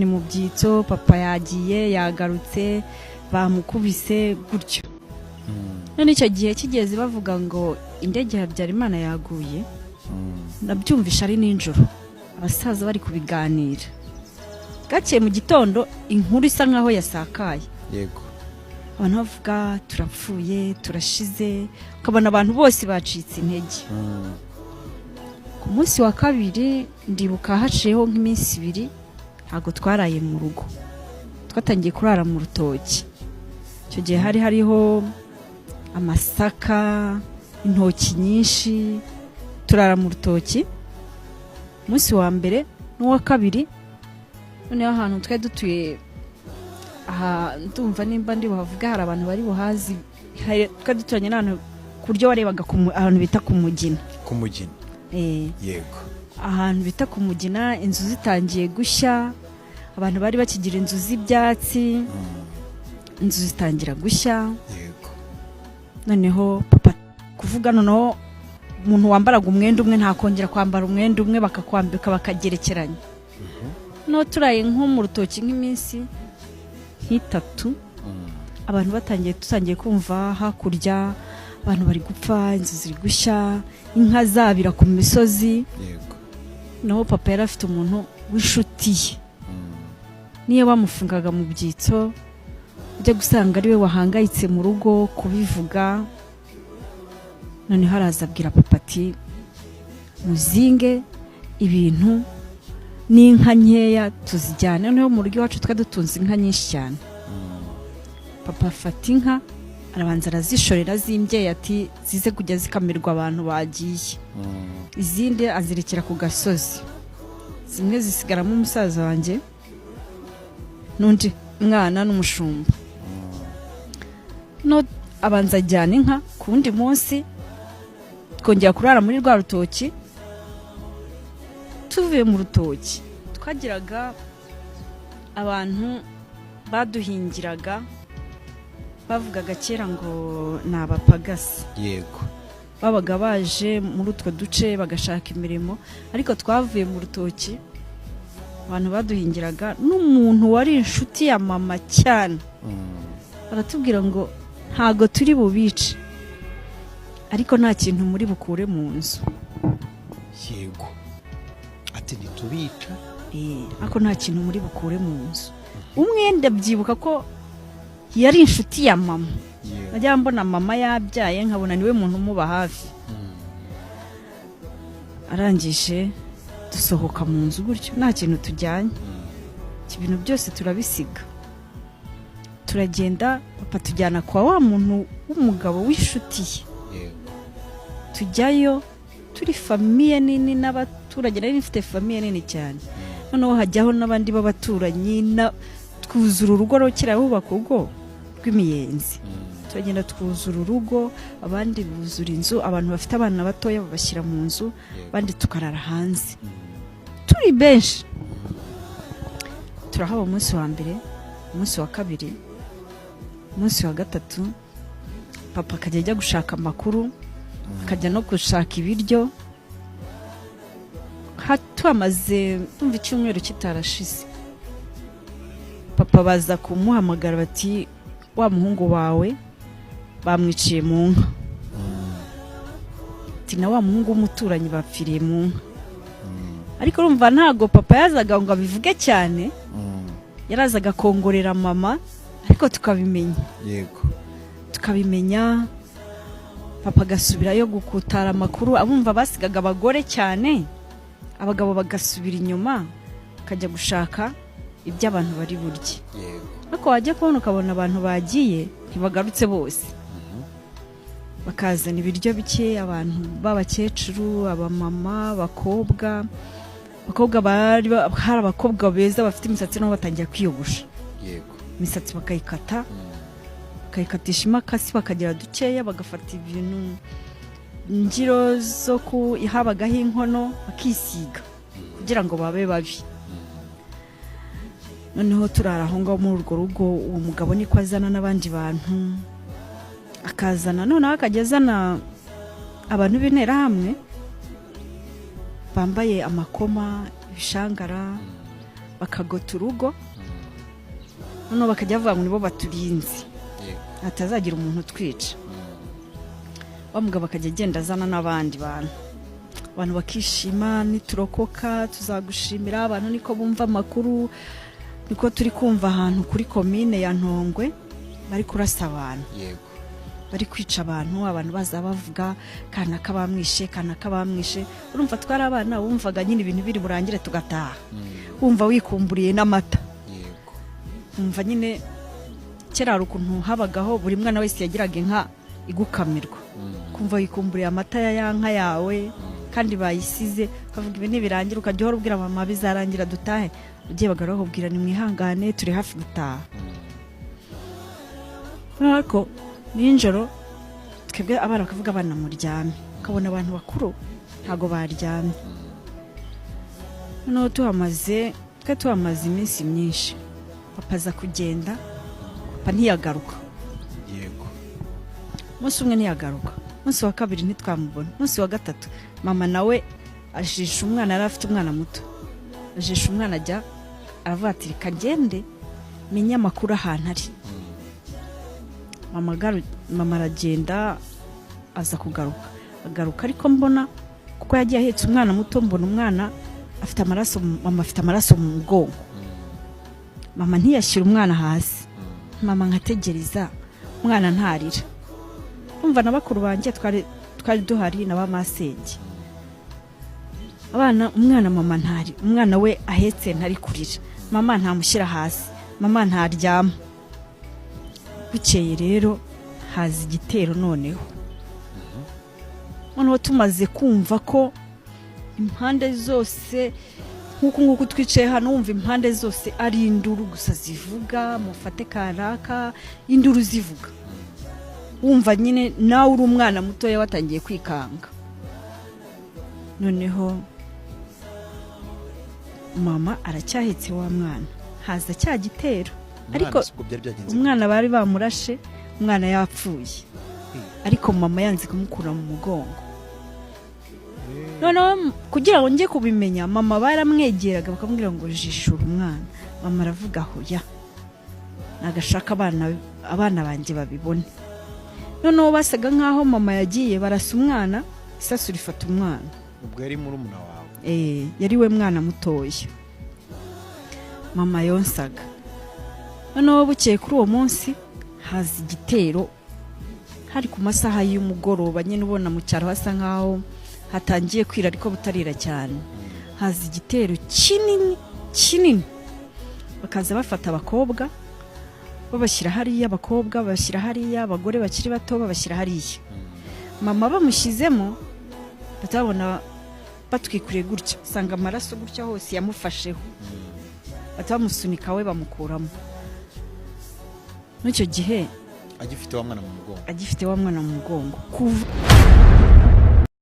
mu byitso papa yagiye yagarutse bamukubise gutyo. None icyo gihe kigeze bavuga ngo indege ya Habyarimana yaguye, nabyumvisha ari ninjoro abasaza bari kubiganira. Gaciye mu gitondo inkuru isa nkaho yasakaye. Yego. Abantu bavuga turapfuye turashize, ukabona abantu bose bacitse intege. Ku munsi wa kabiri ndibuka haciyeho nk'iminsi 2 ntago twaraye mu rugo, twatangiye kurara mu rutoki. Icyo gihe hariho amasaka, intoki nyinshi, turara mu rutoki. Munsi wa mbere n'uwa kabiri noneho ahantu twari dutuye aha ndumva nimba ndi buhavuga hari abantu bari buhazi, twari duturanye n'ahantu kuryo warebaga ahantu bita ku Mugina. Ku Mugina. Yego. Ahantu bita ku Mugina inzu zitangiye gushya, abantu bari bakigira inzu z'ibyatsi, inzu zitangira gushya. Yego. Noneho papa kuvuga noneho umuntu wambaraga umwenda umwe ntakongera kwambara umwenda umwe, bakakwambika bakagerekeranya. No turaye nko mu rutoki nk'iminsi 3, abantu dutangiye kumva hakurya abantu bari gupfa, inzu ziri gushya, inka zabira ku misozi. Yego. Naho papa yari afite umuntu w'inshuti ye, niyo bamufungaga mu byitso ujya gusanga ari we wahangayitse mu rugo kubivuga. None haraza abwira papa ati muzinge ibintu n'inka nkeya tuzijyane. Noneho mu rugo iwacu dutunze inka nyinshi cyane. Papa afata inka arabanza arazishorera zimbye ati zize kujya zikamirwa abantu bagiye. Izindi azirikira ku gasozi, zimwe zisigaramo umusaza wanjye n'undi mwana n'umushumba. No abanza ajyana inka ku wundi munsi twongera kurara muri rwa rutoki. Tuvuye mu rutoki twagiraga abantu baduhingiraga, bavugaga kera ngo ni abapagasi. Yego. Babaga baje muri utwo duce bagashaka imirimo, ariko twavuye mu rutoki abantu baduhingiraga n'umuntu wari inshuti ya mama cyane. Baratubwira ngo ntago turi bubice, ariko nta kintu muri bukure mu nzu. Yego. Ati ntitubica. Ako nta kintu muri bukure mu nzu. Umwenda byibuka ko yari inshuti ya mama. Najya mbona mama yabyaye nkabona niwe muntu umuba hafi. Arangije dusohoka mu nzu gutyo nta kintu tujyanye. Ibintu byose turabisiga. Turagenda papa tujyana kwa wa muntu w'umugabo w'inshuti ye. Yego. Tujyayo turi famiye nini n'abaturage, nari mfite famiye nini cyane. Noneho hajyaho n'abandi b'abaturanyi twuzura urugo rukira hubaka urugo rw'imiyenzi. Turagenda twuzura urugo, abandi buzura inzu, abantu bafite abana batoya babashyira mu nzu, abandi tukarara hanze. Turi benshi. Turahaba umunsi wa mbere, umunsi wa kabiri, umunsi wa gatatu. Papa akajya gushaka amakuru, akajya no gushaka ibiryo. Twamaze tumva icyumweru kitarashize, papa baza kumuhamagara bati wa muhungu wawe bamwiciye mu nka. Ati na wa muhungu w'umuturanyi bapfiriye mu nka. Ariko urumva ntago papa yazaga ngo abivuge cyane, yarazaga kongorera mama, ariko tukabimenya. Yego. Tukabimenya. Papa gasubirayo gukutara amakuru, abumva basigaga abagore cyane, abagabo bagasubira inyuma kajya gushaka ibyo abantu bari burye. Yego. Ariko wajya kubona ukabona abantu bagiye ntibagarutse bose. Bakazana ibiryo bike, abantu b'abakecuru, abamama, abakobwa bari hari abakobwa beza bafite imisatsi no batangiye kwiyogosha. Yego. Imisatsi bakayikata, bakayikatisha imakasi bakagira dukeya, bagafata ibintu ingiro zo habagaho inkono bakisiga kugira ngo babe babi. Noneho turara aho ngaho muri urwo rugo, uwo mugabo niko azana n'abandi bantu, akazana noneho akagezana abantu b'intera hamwe bambaye amakoma, ibishangara, bakagota urugo noneho bakajya bavuga ngo nibo baturinze hatazagira umuntu utwica. wa mugabo akajya agenda azana n'abandi abantu bakishima, niturokoka tuzagushimira. Abantu niko bumva amakuru, niko turi kumva ahantu kuri komine ya Ntongwe bari kurasa abantu, bari kwica abantu baza bavuga kanaka bamwishe. Urumva twari abana wumvaga nyine ibintu biri burangire tugataha, wumva wikumburiye n'amata. Umva nyine kera ukuntu habagaho buri mwana wese yagiraga inka igukamirwa, kumva wikumburiye amata ya nka yawe kandi bayisize, ukavuga ibi nibirangira ukajya uhora ubwira mama bizarangira dutahe, ugiye bagarahubwira ni mwihangane turi hafi gutaha. Ariko ninjoro twebwe abana bakavuga abana muryame, ukabona abantu bakuru ntago baryamye. Noneho tuhamaze iminsi myinshi, papa aza kugenda, papa ntiyagaruka. Umunsi umwe ntiyagaruka, umunsi wa kabiri ntitwamubona, umunsi wa gatatu mama nawe ajisha umwana, yari afite umwana muto, ajisha umwana ajya aravuga ati reka ngende menye amakuru ahantu ari. Mama aragenda aza agaruka ariko mbona kuko yagiye ahetse umwana muto, mbona umwana afite amaraso, mama afite amaraso mu mugongo. Mama ntiyashyira umwana hasi, mama nkategereza umwana ntarira. Umva na bakuru banjye twari duhari na bamasenge. Umwana mama ntari, umwana we ahetse ntari kurira, mama ntamushyira hasi, mama ntaryama. Bukeye rero haza igitero. Noneho tumaze kumva ko impande zose nk'uko twicaye hano, wumva impande zose ari induru gusa zivuga, mufate kanaka, induru zivuga. Wumva nyine nawe uri umwana mutoya watangiye kwikanga. Noneho mama aracyahetse wa mwana, haza cya gitero, ariko umwana bari bamurashe, umwana yapfuye, ariko mama yanze kumukura mu mugongo. Noneho kugira ngo njye kubimenya, mama baramwegeraga bakamubwira ngo jishura umwana. Mama aravuga hoya, nagashaka abana banjye babibone. Noneho basaga nkaho mama yagiye, barasa umwana, isasu rifata umwana. Ubwo yari murumuna wawe? Yari we mwana mutoya mama yonsaga. Noneho bukeye kuri uwo munsi haza igitero, hari ku masaha y'umugoroba, nyine ubona mu cyaro hasa nkaho hatangiye kwira ariko butarira cyane. Haza igitero kinini, bakaza bafata abakobwa babashyira hariya, abakobwa babashyira hariya, abagore bakiri bato babashyira hariya. Mama bamushyizemo batabona batwikuriye gutya, usanga amaraso gutya hose yamufasheho, batamusunika we bamukuramo. N'icyo gihe agifite wa mwana mu mugongo, agifite wa mwana mu mugongo.